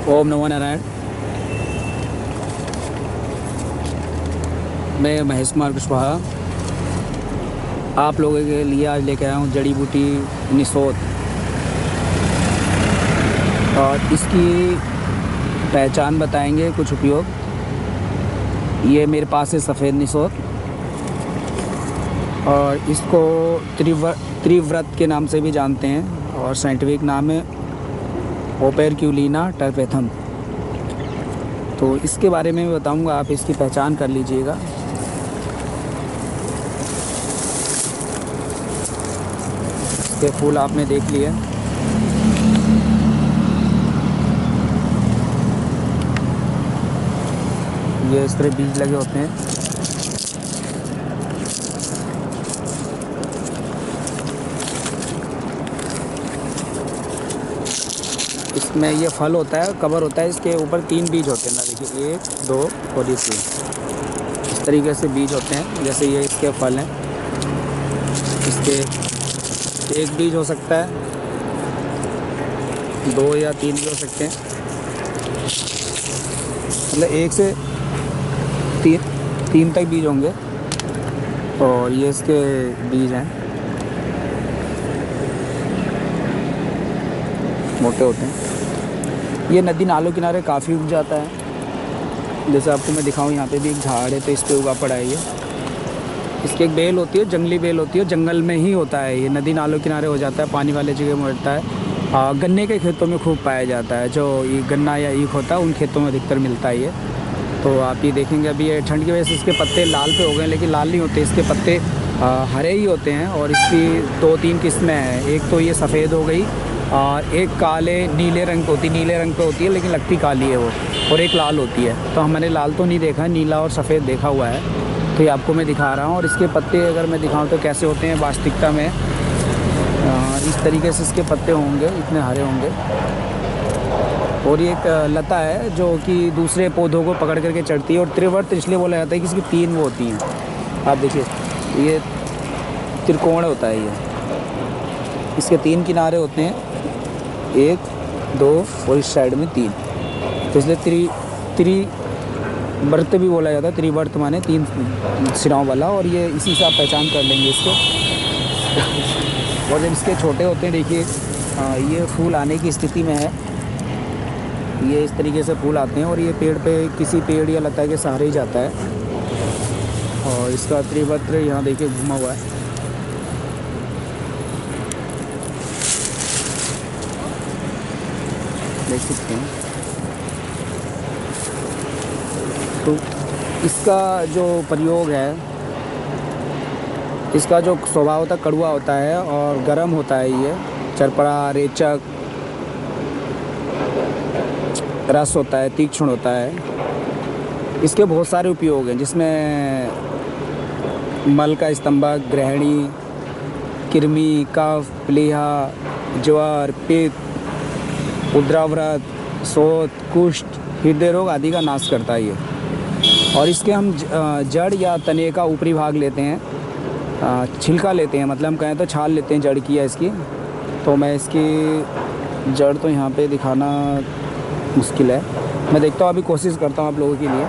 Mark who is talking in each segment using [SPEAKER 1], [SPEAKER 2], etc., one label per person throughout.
[SPEAKER 1] ओम नमो नारायण। मैं महेश कुमार कुशवाहा आप लोगों के लिए आज लेकर आया हूँ जड़ी बूटी निसोत और इसकी पहचान बताएंगे, कुछ उपयोग। ये मेरे पास है सफ़ेद निसोत और इसको त्रिव्रत के नाम से भी जानते हैं और साइंटिफिक नाम है ओपेरक्यूलिना टर्पेथम। तो इसके बारे में मैं बताऊंगा, आप इसकी पहचान कर लीजिएगा। इसके फूल आपने देख लिए, ये इस तरह बीज लगे होते हैं। इसमें ये फल होता है, कवर होता है, इसके ऊपर 3 बीज होते हैं ना, देखिए 1 2 और ये 3 इस तरीके से बीज होते हैं। जैसे ये इसके फल हैं, इसके 1 बीज हो सकता है, 2 या 3 भी हो सकते हैं, मतलब 1 से 3 तक बीज होंगे। और ये इसके बीज हैं, मोटे होते हैं। ये नदी नालों किनारे काफ़ी उग जाता है। जैसे आपको मैं दिखाऊं, यहाँ पे भी एक झाड़ है तो इस पे उगा पड़ा है ये। इसकी एक बेल होती है, जंगली बेल होती है, जंगल में ही होता है ये, नदी नालों किनारे हो जाता है, पानी वाले जगह में होता है। गन्ने के खेतों में खूब पाया जाता है, जो ये गन्ना या ईख होता है उन खेतों में अधिकतर मिलता है ये। तो आप ये देखेंगे, अभी ये ठंड की वजह से इसके पत्ते लाल पे हो गए, लेकिन लाल नहीं होते, इसके पत्ते हरे ही होते हैं। और इसकी 2-3 किस्में हैं, एक तो ये सफ़ेद हो गई और एक काले नीले रंग पे होती है लेकिन लगती काली है वो, और एक लाल होती है। तो हमने लाल तो नहीं देखा, नीला और सफ़ेद देखा हुआ है, तो ये आपको मैं दिखा रहा हूँ। और इसके पत्ते अगर मैं दिखाऊँ तो कैसे होते हैं वास्तविकता में, इस तरीके से इसके पत्ते होंगे, इतने हरे होंगे। और ये एक लता है जो कि दूसरे पौधों को पकड़ करके चढ़ती है। और त्रिवर्त इसलिए बोला जाता है कि इसकी 3 वो होती हैं। आप देखिए, ये त्रिकोण होता है, ये इसके 3 किनारे होते हैं, 1 2 और इस साइड में 3, तो इसलिए त्रिवर्त भी बोला जाता है। त्रिवर्त माने 3 सिराओं वाला। और ये इसी से आप पहचान कर लेंगे इसको। और जब इसके छोटे होते हैं, देखिए ये फूल आने की स्थिति में है, ये इस तरीके से फूल आते हैं और ये पेड़ पे किसी पेड़ या लता के सहारे ही जाता है। और इसका त्रिवत्र यहाँ देखिए घुमा हुआ है, देख सकते हैं। तो इसका जो प्रयोग है, इसका जो स्वभाव होता है कड़वा होता है और गर्म होता है, ये चरपड़ा रेचक रस होता है, तीक्ष्ण होता है। इसके बहुत सारे उपयोग हैं, जिसमें मल का स्तंभक, गृहिणी, कृमि, कफ, प्लीहा, ज्वर, पित्त, उद्राव्रत, शोथ, कुष्ठ, हृदय रोग आदि का नाश करता है ये। और इसके हम जड़ या तने का ऊपरी भाग लेते हैं, छिलका लेते हैं, मतलब हम कहें तो छाल लेते हैं जड़ की या इसकी। तो मैं इसकी जड़ तो यहाँ पे दिखाना मुश्किल है, मैं देखता हूँ, अभी कोशिश करता हूँ आप लोगों के लिए।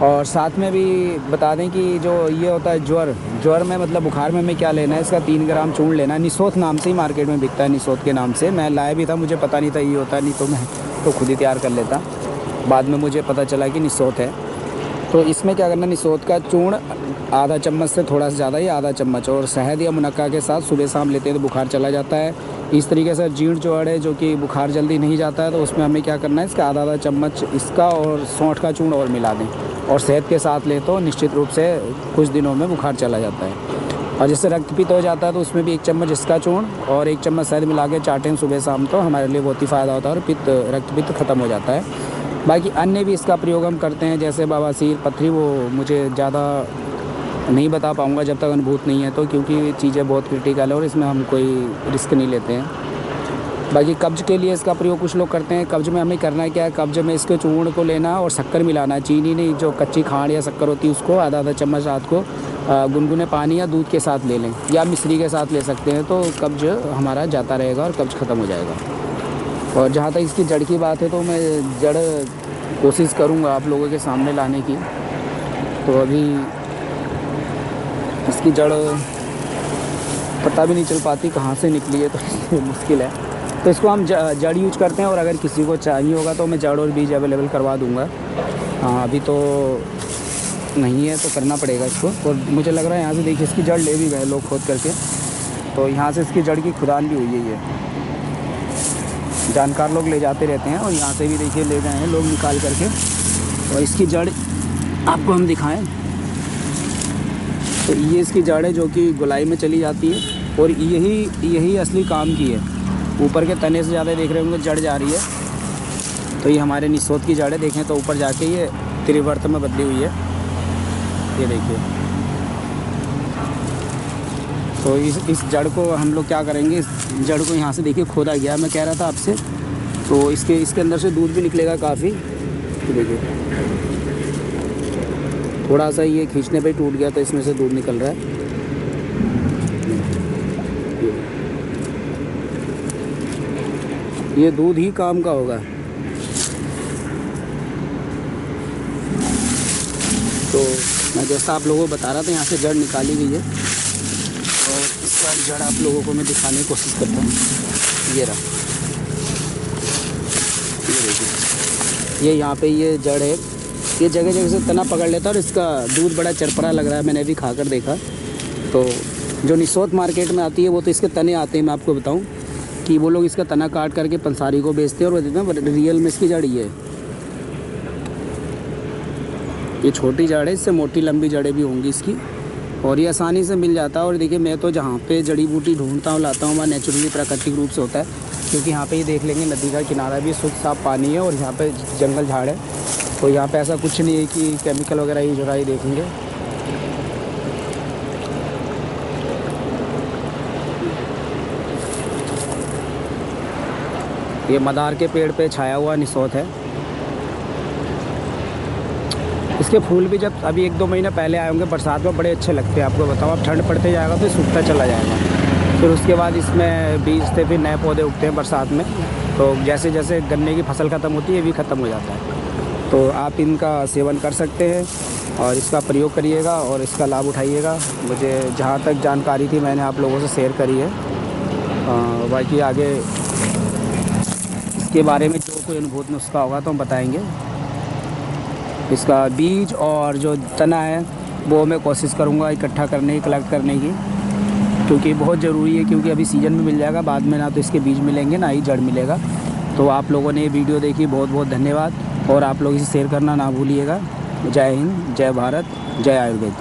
[SPEAKER 1] और साथ में भी बता दें कि जो ये होता है ज्वर में, मतलब बुखार में हमें क्या लेना है, इसका 3 ग्राम चूर्ण लेना है। निसोत नाम से ही मार्केट में बिकता है, निसोत के नाम से। मैं लाया भी था, मुझे पता नहीं था ये होता है, नहीं तो मैं तो खुद ही तैयार कर लेता। बाद में मुझे पता चला कि निसोत है। तो इसमें क्या करना, निसोत का चूर्ण आधा चम्मच से थोड़ा सा ज़्यादा ही, आधा चम्मच, और शहद या मुनक्का के साथ सुबह शाम लेते हैं तो बुखार चला जाता है। इस तरीके से जीर्ण जोड़ है, जो कि बुखार जल्दी नहीं जाता है, तो उसमें हमें क्या करना है, इसका आधा चम्मच इसका और सौंठ का चूर्ण और मिला दें और शहद के साथ ले, तो निश्चित रूप से कुछ दिनों में बुखार चला जाता है। और जैसे रक्तपित्त हो जाता है तो उसमें भी 1 चम्मच इसका चूर्ण और 1 चम्मच शहद मिला के चाटें सुबह शाम, तो हमारे लिए बहुत ही फ़ायदा होता है और रक्तपित्त ख़त्म हो जाता है। बाकी अन्य भी इसका प्रयोग हम करते हैं, जैसे बवासीर, पथरी, वो मुझे ज़्यादा नहीं बता पाऊँगा जब तक अनुभूत नहीं है, तो क्योंकि चीज़ें बहुत क्रिटिकल है और इसमें हम कोई रिस्क नहीं लेते हैं। बाकी कब्ज़ के लिए इसका प्रयोग कुछ लोग करते हैं। कब्ज़ में हमें करना क्या है, कब्ज़ में इसके चूर्ण को लेना और शक्कर मिलाना है, चीनी नहीं, जो कच्ची खांड या शक्कर होती है उसको आधा चम्मच रात को गुनगुने पानी या दूध के साथ ले लें, या मिश्री के साथ ले सकते हैं, तो कब्ज़ हमारा जाता रहेगा और कब्ज़ ख़त्म हो जाएगा। और जहाँ तक इसकी जड़ की बात है तो मैं जड़ कोशिश करूँगा आप लोगों के सामने लाने की। तो अभी इसकी जड़ पता भी नहीं चल पाती कहाँ से निकली है, तो मुश्किल है। तो इसको हम जड़ यूज करते हैं, और अगर किसी को चाहिए होगा तो मैं जड़ और बीज अवेलेबल करवा दूँगा। हाँ, अभी तो नहीं है तो करना पड़ेगा इसको। और मुझे लग रहा है यहाँ से देखिए इसकी जड़ ले भी गए लोग खोद करके, तो यहाँ से इसकी जड़ की खुदान भी हुई है। ये जानकार लोग ले जाते रहते हैं, और यहाँ से भी देखिए ले गए हैं लोग निकाल करके। और इसकी जड़ आपको हम दिखाएं तो ये इसकी जड़ है जो कि गोलाई में चली जाती है, और यही असली काम की है। ऊपर के तने से ज़्यादा देख रहे होंगे जड़ जा रही है, तो ये हमारे निसोत की जड़ है। देखें तो ऊपर जाके ये त्रिवर्त में बदली हुई है, ये देखिए। तो इस जड़ को हम लोग क्या करेंगे, इस जड़ को यहाँ से देखिए खोदा गया, मैं कह रहा था आपसे। तो इसके अंदर से दूध भी निकलेगा काफ़ी। तो देखिए थोड़ा सा ये खींचने पे टूट गया, तो इसमें से दूध निकल रहा है। ये दूध ही काम का होगा। तो मैं जैसा आप लोगों को बता रहा था, यहाँ से जड़ निकाली गई है, और इसका जड़ आप लोगों को मैं दिखाने की कोशिश करता हूँ। ये रहा, ये देखिए, ये यहाँ पे ये जड़ है। ये जगह जगह से तना पकड़ लेता है, और इसका दूध बड़ा चरपरा लग रहा है। मैंने भी खाकर देखा। तो जो निसोत मार्केट में आती है वो तो इसके तने आते हैं। मैं आपको बताऊं कि वो लोग इसका तना काट करके पंसारी को बेचते हैं, और वो देते हैं रियल में इसकी जड़ ये छोटी जड़ है, इससे मोटी लंबी जड़ें भी होंगी इसकी, और ये आसानी से मिल जाता है। और देखिए मैं तो जहाँ पे जड़ी बूटी ढूंढता हूँ लाता हूँ, वहाँ नेचुरली प्राकृतिक रूप से होता है। क्योंकि यहाँ पे ये देख लेंगे नदी का किनारा भी शुद्ध साफ पानी है, और यहाँ पे जंगल झाड़ है, तो यहाँ पे ऐसा कुछ नहीं है कि केमिकल वगैरह यूज हो रहा है। देखेंगे ये मदार के पेड़ पे छाया हुआ निसोत है। इसके फूल भी जब अभी 1-2 महीने पहले आए होंगे बरसात में, बड़े अच्छे लगते हैं। आपको बताओ, अब ठंड पड़ते जाएगा तो सूखता चला जाएगा। फिर उसके बाद इसमें बीज से फिर नए पौधे उगते हैं बरसात में। तो जैसे जैसे गन्ने की फसल ख़त्म होती है, ये भी ख़त्म हो जाता है। तो आप इनका सेवन कर सकते हैं, और इसका प्रयोग करिएगा, और इसका लाभ उठाइएगा। मुझे जहाँ तक जानकारी थी मैंने आप लोगों से शेयर करी है। बाकी आगे इसके बारे में जो कोई अनुभूत नुस्खा होगा तो हम बताएंगे। इसका बीज और जो तना है वो मैं कोशिश करूँगा इकट्ठा करने की, कलेक्ट करने की, क्योंकि बहुत ज़रूरी है। क्योंकि अभी सीज़न में मिल जाएगा, बाद में ना तो इसके बीज मिलेंगे ना ही जड़ मिलेगा। तो आप लोगों ने ये वीडियो देखी, बहुत बहुत धन्यवाद। और आप लोग इसे शेयर करना ना भूलिएगा। जय हिंद, जय भारत, जय आयुर्वेद।